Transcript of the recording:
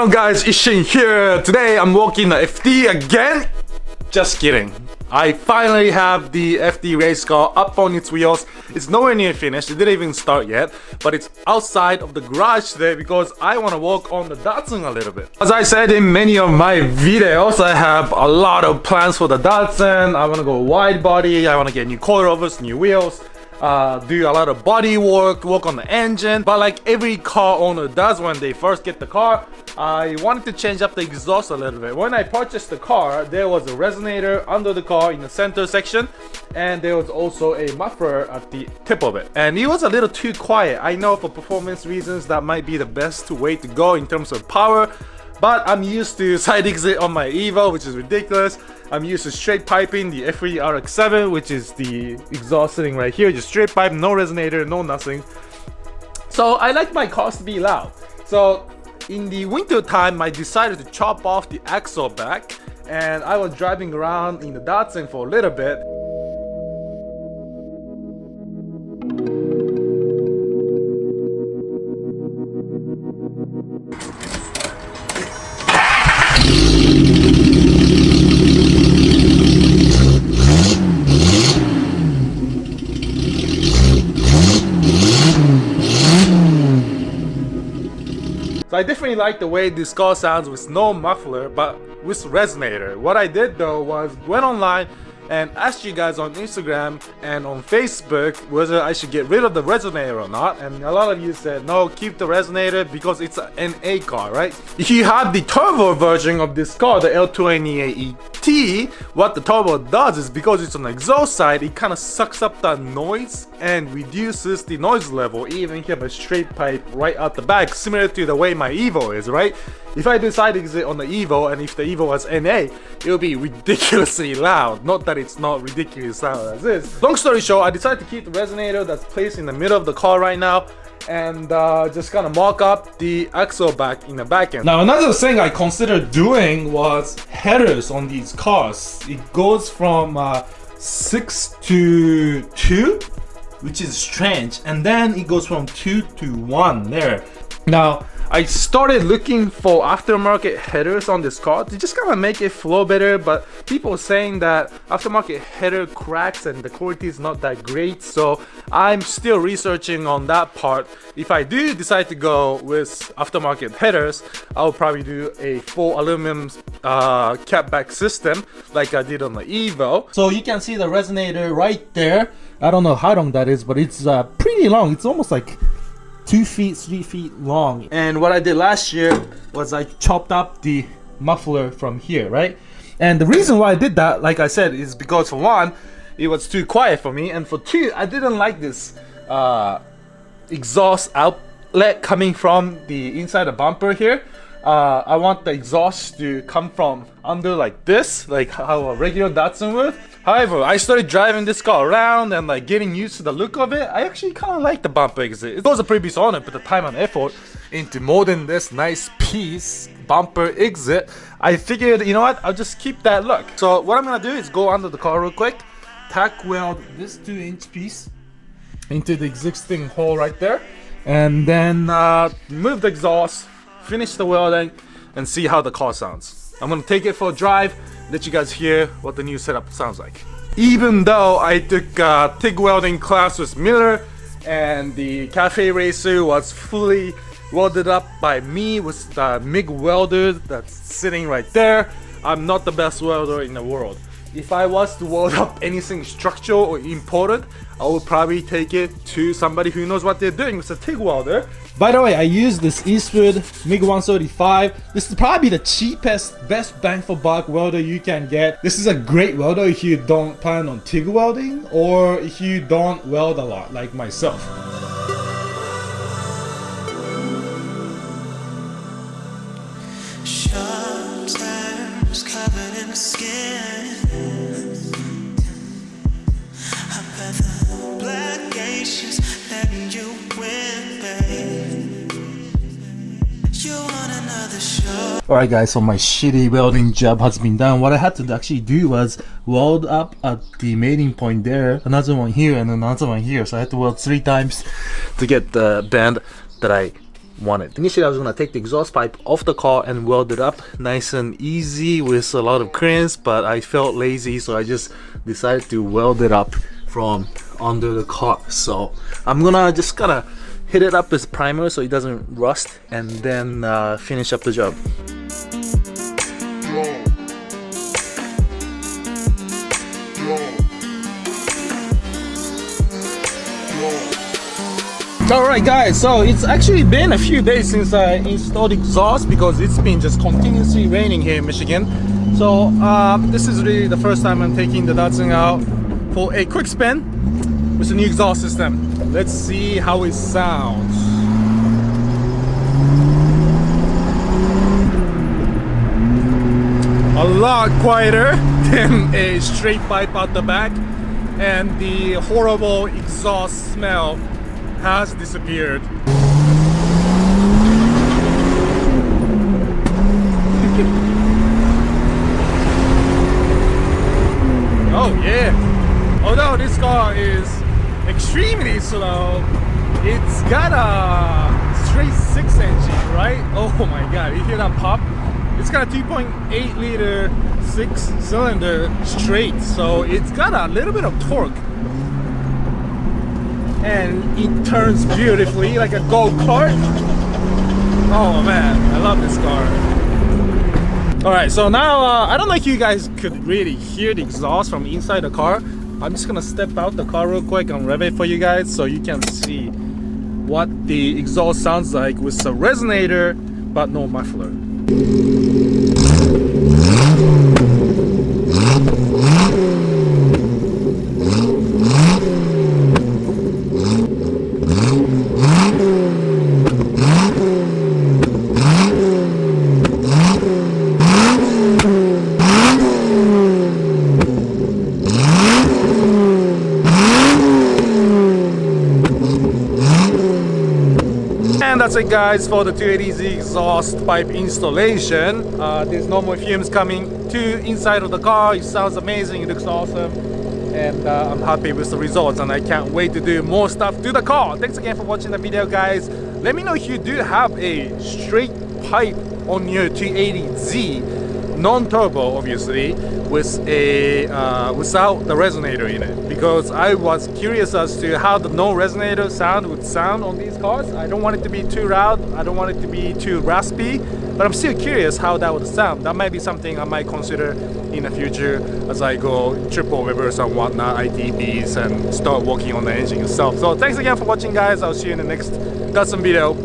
on guys, Ishin here. Today I'm walking the FD again. Just kidding. I finally have the FD race car up on its wheels. It's nowhere near finished, it didn't even start yet, but it's outside of the garage today because I want to walk on the Datsun a little bit. As I said in many of my videos, I have a lot of plans for the Datsun. I want to go wide body, I want to get new coilovers, new wheels, do a lot of body work on the engine. But like every car owner does when they first get the car, I wanted to change up the exhaust a little bit. When I purchased the car, there was a resonator under the car in the center section, and there was also a muffler at the tip of it, and it was a little too quiet. I know for performance reasons that might be the best way to go in terms of power, but I'm used to side exit on my Evo, which is ridiculous. I'm used to straight piping the F3 RX-7, which is the exhaust sitting right here, just straight pipe, no resonator, no nothing. So I like my cars to be loud. So in the winter time, I decided to chop off the axle back, and I was driving around in the Datsun for a little bit. So I definitely like the way this car sounds with no muffler but with resonator. What I did though was went online and asked you guys on Instagram and on Facebook whether I should get rid of the resonator or not, and a lot of you said no, keep the resonator because it's an NA car, right? If you have the turbo version of this car, the L280Z, what the turbo does is, because it's on the exhaust side, it kind of sucks up the noise and reduces the noise level even if you have a straight pipe right out the back, similar to the way my Evo is, right? If I do side exit on the Evo, and if the Evo was NA, it will be ridiculously loud. Not that it's not ridiculously loud as is. Long story short, I decided to keep the resonator that's placed in the middle of the car right now, and just kind of mock up the axle back in the back end. Now another thing I considered doing was headers on these cars. It goes from 6 to 2, which is strange, and then it goes from 2 to 1 there. Now I started looking for aftermarket headers on this car to just kind of make it flow better, but people are saying that aftermarket header cracks and the quality is not that great, so I'm still researching on that part. If I do decide to go with aftermarket headers, I'll probably do a full aluminum catback system like I did on the Evo. So you can see the resonator right there. I don't know how long that is, but it's pretty long. It's almost like 2 feet, 3 feet long. And what I did last year was I chopped up the muffler from here, right? And the reason why I did that, like I said, is because for one, it was too quiet for me, and for two, I didn't like this exhaust outlet coming from the inside the bumper here. I want the exhaust to come from under like this, like how a regular Datsun would. However, I started driving this car around and like getting used to the look of it. I actually kind of like the bumper exit. It was a previous owner put the time and effort into molding this nice piece bumper exit. I figured, you know what, I'll just keep that look. So what I'm gonna do is go under the car real quick, tack weld this 2-inch piece into the existing hole right there, and then move the exhaust, finish the welding, and see how the car sounds. I'm gonna take it for a drive, let you guys hear what the new setup sounds like. Even though I took TIG welding class with Miller, and the cafe racer was fully welded up by me with the MIG welder that's sitting right there, I'm not the best welder in the world. If I was to weld up anything structural or important, I would probably take it to somebody who knows what they're doing with a TIG welder. By the way, I use this Eastwood MIG 135. This is probably the cheapest, best bang for buck welder you can get. This is a great welder if you don't plan on TIG welding or if you don't weld a lot like myself. Sharp turns covered in skin. Alright guys, so my shitty welding job has been done. What I had to actually do was weld up at the mating point there, another one here, and another one here. So I had to weld 3 times to get the bend that I wanted. Initially I was gonna take the exhaust pipe off the car and weld it up nice and easy with a lot of crimps, but I felt lazy, so I just decided to weld it up from under the car. So I'm gonna just gotta hit it up with primer so it doesn't rust, and then finish up the job. Alright guys, so it's actually been a few days since I installed exhaust because it's been just continuously raining here in Michigan. So this is really the first time I'm taking the Datsun out for a quick spin with the new exhaust system. Let's see how it sounds. A lot quieter than a straight pipe out the back, and the horrible exhaust smell has disappeared. Oh yeah! Although this car is extremely slow, it's got a straight 6 engine, right? Oh my god, you hear that pop? It's got a 2.8 liter 6-cylinder straight, so it's got a little bit of torque. And it turns beautifully like a go-kart. Oh man, I love this car. Alright, so now I don't know if you guys could really hear the exhaust from inside the car. I'm just gonna step out the car real quick and rev it for you guys so you can see what the exhaust sounds like with a resonator but no muffler. And that's it guys for the 280Z exhaust pipe installation. There's no more fumes coming to inside of the car. It sounds amazing, it looks awesome, and I'm happy with the results, and I can't wait to do more stuff to the car. Thanks again for watching the video guys. Let me know if you do have a straight pipe on your 280Z, non-turbo obviously, with a without the resonator in it, because I was curious as to how the no resonator sound would sound on these cars. I don't want it to be too loud, I don't want it to be too raspy, but I'm still curious how that would sound. That might be something I might consider in the future as I go triple reverse and whatnot, ITBs, and start working on the engine itself. So thanks again for watching guys. I'll see you in the next Datsun video.